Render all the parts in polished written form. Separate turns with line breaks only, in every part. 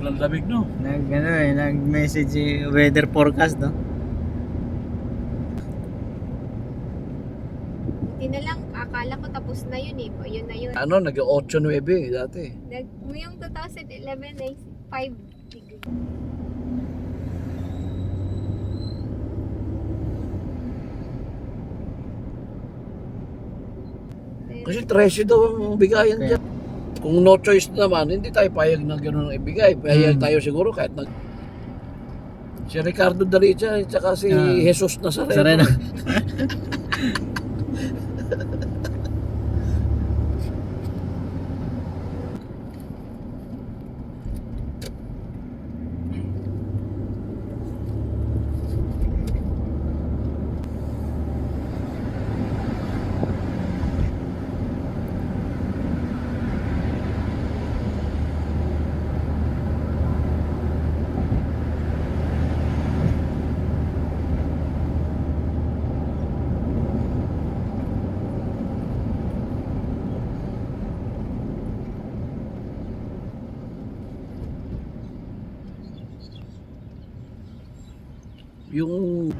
Biglang lamig, no?
Nag-message weather forecast, no?
Hindi na lang, akala ko tapos na yun eh. Yun na yun.
Ano, nag-8-9 dati.
Yung 2011 ay 5 degree.
Kasi 13 daw ang bigayan dyan. Kung no choice naman, hindi tayo payag na gano'n ang ibigay. Payag tayo siguro kahit si Ricardo Dalicha, tsaka si Jesus Nazareno.
Sarena.
Yung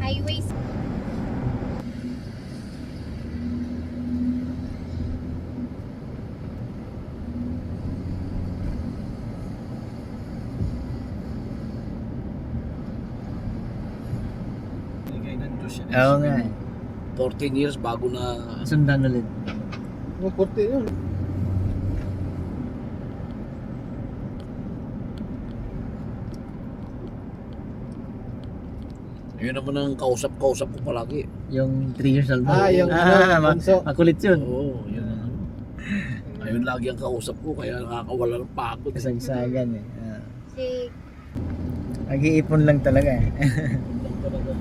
Highways.
Oo nga.
14 years bago na
Sundan ulit.
Yung 14 yun. Yun naman ang kausap-kausap ko palagi.
Yung 3 years old.
Yung bunso.
Makulit yun.
Oo, yun. Ayun lagi ang kausap ko kaya nakakawala ng pagod.
Kasagsagan eh.
Si
Nag-iipon lang talaga eh.
Lang talaga.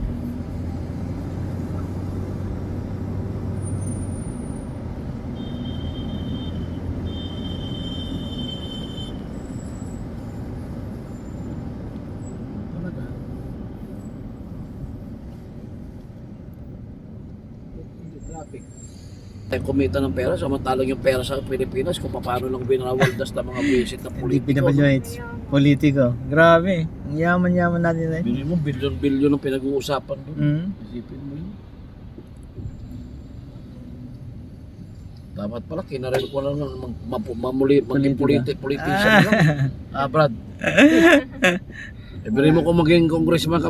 Talaga. Hindi traffic. Tayo kumita ng pera, samantalang yung pera sa Pilipinas kung paano lang binawaldas ng mga visit na
Hindi
politiko.
PWH. Politiko. Grabe. Ang yaman-yaman natin na.
Bili mo, bilyon-bilyon ang pinag-uusapan doon. Isipin mo yun. Dapat pala, kinaril ko lang maging politician. Brad. Ibigay mo kung maging congressman ka,